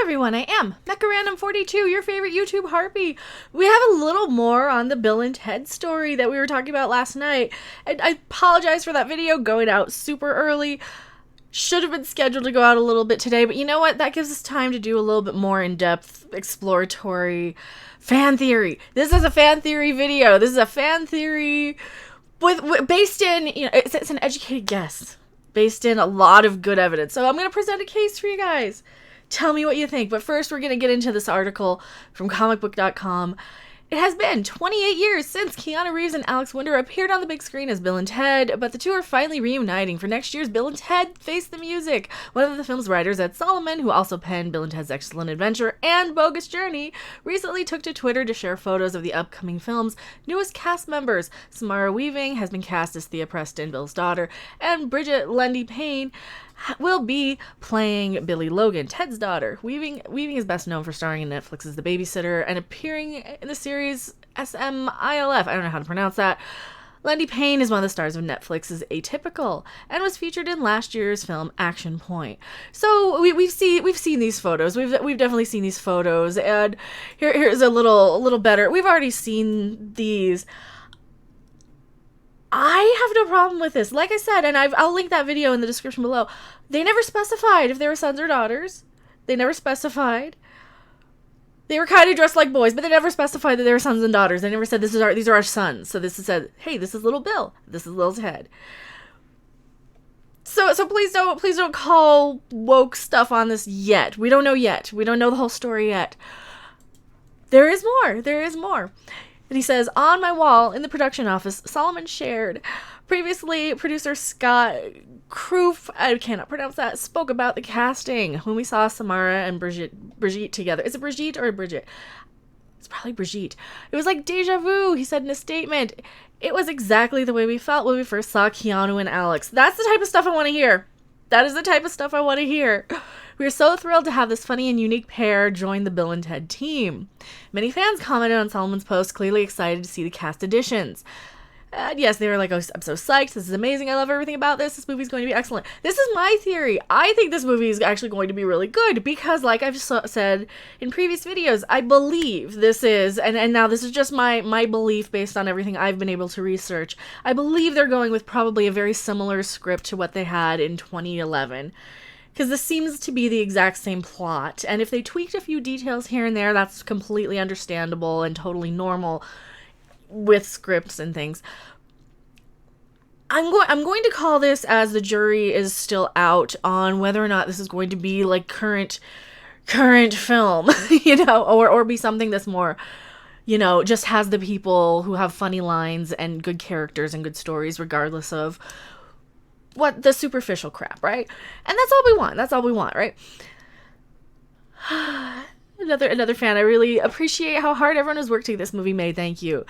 everyone, I am Mecha42, your favorite YouTube harpy. We have a little more on the Bill and Ted story that we were talking about last night. I apologize for that video going out super early. Should have been scheduled to go out a little bit today, but you know what? That gives us time to do a little bit more in-depth, exploratory fan theory. This is a fan theory video. This is a fan theory based in, it's an educated guess, based in a lot of good evidence. So I'm going to present a case for you guys. Tell me what you think. But first, we're going to get into this article from comicbook.com. It has been 28 years since Keanu Reeves and Alex Winter appeared on the big screen as Bill and Ted, but the two are finally reuniting for next year's Bill and Ted Face the Music. One of the film's writers, Ed Solomon, who also penned Bill and Ted's Excellent Adventure and Bogus Journey, recently took to Twitter to share photos of the upcoming film's newest cast members. Samara Weaving has been cast as Thea Preston, Bill's daughter, and Bridget Lundy Payne will be playing Billy Logan, Ted's daughter. Weaving is best known for starring in Netflix's The Babysitter and appearing in the series SMILF. I don't know how to pronounce that. Lundy Payne is one of the stars of Netflix's Atypical and was featured in last year's film Action Point. So we've seen these photos. We've definitely seen these photos, and here's a little better. We've already seen these. I have no problem with this. Like I said, and I'll link that video in the description below. They never specified if they were sons or daughters. They never specified. They were kind of dressed like boys, but they never specified that they were sons and daughters. They never said these are our sons. So this is said, hey, this is little Bill. This is little Ted. So please don't call woke stuff on this yet. We don't know yet. We don't know the whole story yet. There is more. There is more. And he says, on my wall in the production office, Solomon shared. Previously, producer Scott Kroof, I cannot pronounce that, spoke about the casting when we saw Samara and Brigitte together. Is it Brigitte or Bridget? It's probably Brigitte. It was like deja vu, he said in a statement. It was exactly the way we felt when we first saw Keanu and Alex. That's the type of stuff I want to hear. That is the type of stuff I want to hear. We are so thrilled to have this funny and unique pair join the Bill and Ted team. Many fans commented on Solomon's post, clearly excited to see the cast additions. Yes, they were like, oh, I'm so psyched. This is amazing. I love everything about this. This movie's going to be excellent. This is my theory. I think this movie is actually going to be really good because, like I've said in previous videos, I believe this is, and now this is just my belief based on everything I've been able to research. I believe they're going with probably a very similar script to what they had in 2011. Because this seems to be the exact same plot. And if they tweaked a few details here and there, that's completely understandable and totally normal with scripts and things. I'm going to call this, as the jury is still out on whether or not this is going to be like current film, or be something that's more, just has the people who have funny lines and good characters and good stories regardless of what the superficial crap, right? And that's all we want, right? Another fan. I really appreciate how hard everyone has worked to get this movie made. Thank you.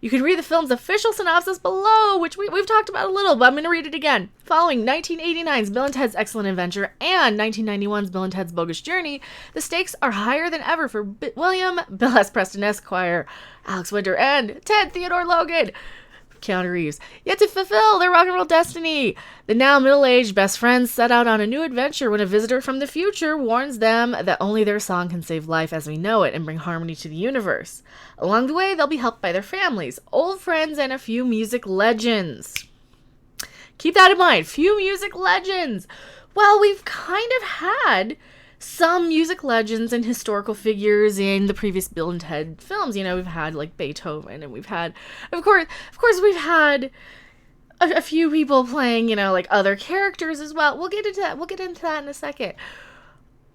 You can read the film's official synopsis below, which we've talked about a little, but I'm going to read it again. Following 1989's Bill and Ted's Excellent Adventure and 1991's Bill and Ted's Bogus Journey, the stakes are higher than ever for William Bill S. Preston Esquire, Alex Winter, and Ted Theodore Logan, Keanu Reeves, yet to fulfill their rock and roll destiny. The now middle-aged best friends set out on a new adventure when a visitor from the future warns them that only their song can save life as we know it and bring harmony to the universe. Along the way, they'll be helped by their families, old friends, and a few music legends. Keep that in mind, few music legends. Well, we've kind of had some music legends and historical figures in the previous Bill and Ted films. We've had like Beethoven, and we've had, of course we've had a few people playing, like other characters as well. We'll get into that in a second.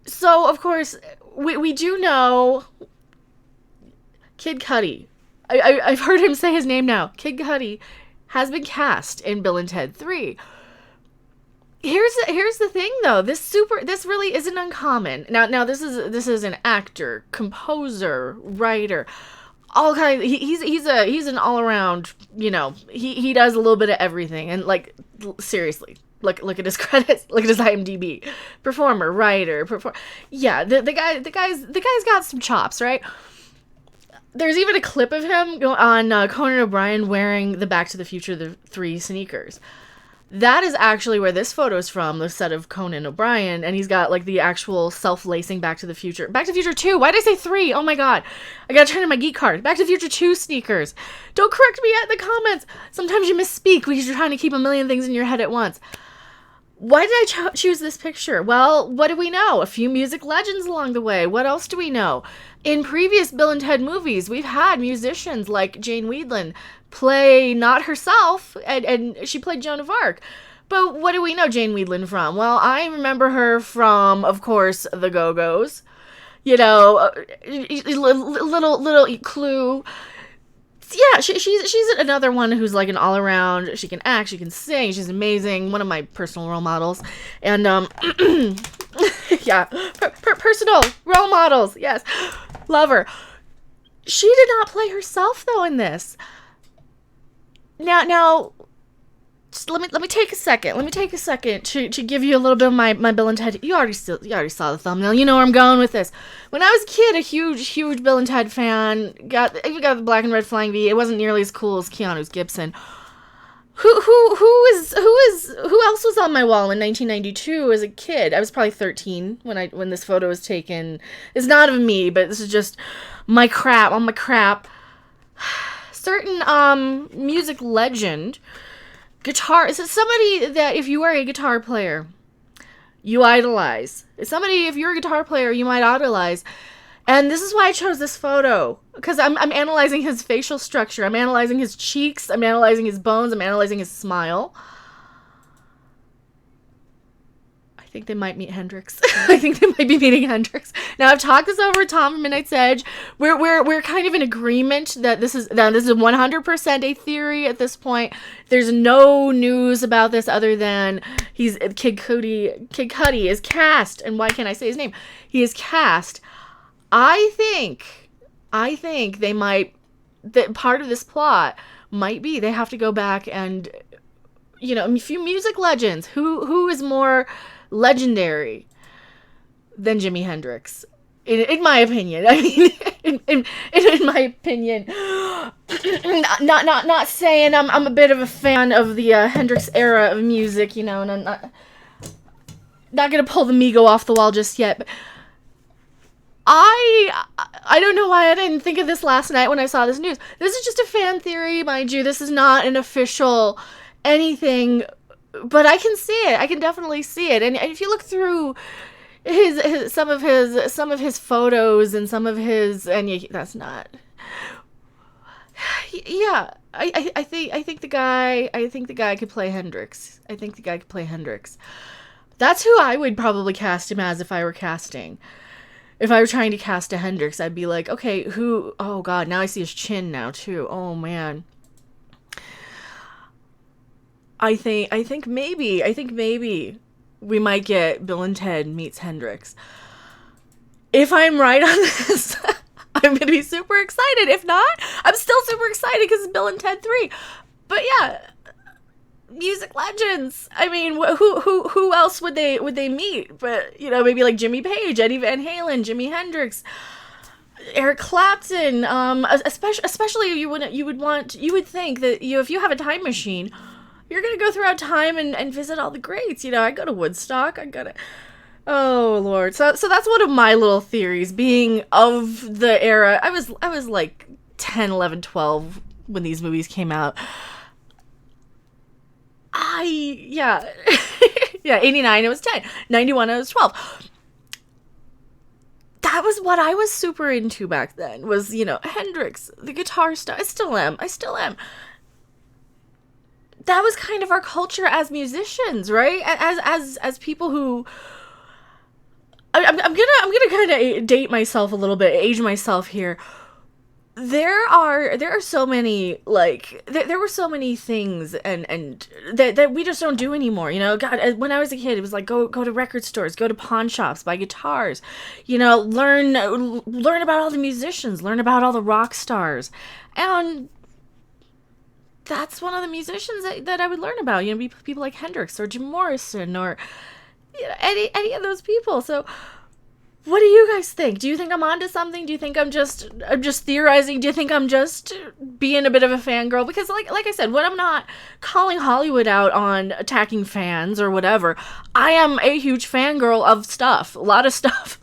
So, of course, we do know Kid Cudi. I've heard him say his name now. Kid Cudi has been cast in Bill and Ted 3. Here's the thing though. This really isn't uncommon. Now this is an actor, composer, writer, all kinds. He's an all around. He does a little bit of everything. And like seriously, look at his credits. Look at his IMDb. Performer, writer, yeah. The guy's got some chops, right? There's even a clip of him on Conan O'Brien wearing the Back to the Future 3 sneakers. That is actually where this photo is from, the set of Conan O'Brien, and he's got like the actual self-lacing Back to the Future. Back to the Future 2. Why did I say 3? Oh my god. I gotta turn in my geek card. Back to the Future 2 sneakers. Don't correct me in the comments. Sometimes you misspeak because you're trying to keep a million things in your head at once. Why did I choose this picture? Well, what do we know? A few music legends along the way. What else do we know? In previous Bill and Ted movies, we've had musicians like Jane Wiedlin play not herself, and she played Joan of Arc. But what do we know Jane Wiedlin from? Well, I remember her from, of course, The Go-Go's. You know, little clue. Yeah, she's another one who's like an all-around. She can act, she can sing, she's amazing. One of my personal role models. And yeah, personal role models. Yes, love her. She did not play herself though in this. Now, just let me take a second. Let me take a second to give you a little bit of my Bill and Ted. You already saw the thumbnail. You know where I'm going with this. When I was a kid, a huge Bill and Ted fan. Even got the black and red flying V. It wasn't nearly as cool as Keanu's Gibson. Who else was on my wall in 1992 as a kid? I was probably 13 when this photo was taken. It's not of me, but this is just my crap. On my crap. Certain music legend, guitar. Is it somebody that if you are a guitar player, you idolize? It's somebody if you're a guitar player you might idolize, and this is why I chose this photo, because I'm analyzing his facial structure. I'm analyzing his cheeks. I'm analyzing his bones. I'm analyzing his smile. I think they might meet Hendrix. I think they might be meeting Hendrix. Now I've talked this over with Tom from Midnight's Edge. We're kind of in agreement that this is 100% a theory at this point. There's no news about this other than Kid Cudi is cast, and why can't I say his name? He is cast. I think they might, that part of this plot might be they have to go back and, you know, a few music legends. Who is more legendary than Jimi Hendrix, in my opinion. I mean, in my opinion, not saying I'm a bit of a fan of the Hendrix era of music, you know, and I'm not gonna pull the Migo off the wall just yet. But I don't know why I didn't think of this last night when I saw this news. This is just a fan theory, mind you. This is not an official anything. But I can see it. I can definitely see it. And if you look through some of his photos and some of his, and that's not. Yeah, I think the guy could play Hendrix. I think the guy could play Hendrix. That's who I would probably cast him as if I were casting. If I were trying to cast a Hendrix, I'd be like, okay, who? Oh God, now I see his chin now too. Oh man. I think maybe we might get Bill and Ted meets Hendrix. If I'm right on this, I'm going to be super excited. If not, I'm still super excited because it's Bill and Ted 3. But yeah, music legends. I mean, who else would they meet? But, you know, maybe like Jimmy Page, Eddie Van Halen, Jimi Hendrix, Eric Clapton. Especially you would think that if you have a time machine, you're going to go throughout time and visit all the greats. You know, I go to Woodstock. Oh, Lord. So that's one of my little theories, being of the era. I was like 10, 11, 12 when these movies came out. Yeah, 89, it was 10. 91, I was 12. That was what I was super into back then, was, you know, Hendrix, the guitar stuff. I still am. That was kind of our culture as musicians, right? As people who, I'm gonna kind of date myself a little bit, age myself here. There are so many, like, there were so many things and that we just don't do anymore. You know, God, when I was a kid, it was like go to record stores, go to pawn shops, buy guitars, you know, learn about all the musicians, learn about all the rock stars, and that's one of the musicians that I would learn about. You know, people like Hendrix or Jim Morrison or, you know, any of those people. So What do you guys think? Do you think I'm onto something? Do you think I'm just theorizing? Do you think I'm just being a bit of a fangirl? Because like I said, when I'm not calling Hollywood out on attacking fans or whatever, I am a huge fangirl of stuff. A lot of stuff.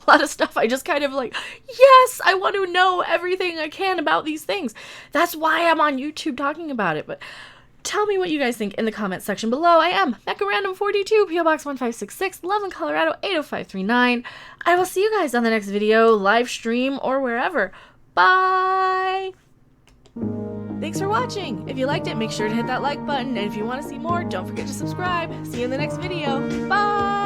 I just kind of like, yes, I want to know everything I can about these things. That's why I'm on YouTube talking about it. But tell me what you guys think in the comments section below. I am Mecha42, PO Box 1566, Loveland, Colorado 80539. I will see you guys on the next video, live stream, or wherever. Bye! Thanks for watching. If you liked it, make sure to hit that like button. And if you want to see more, don't forget to subscribe. See you in the next video. Bye!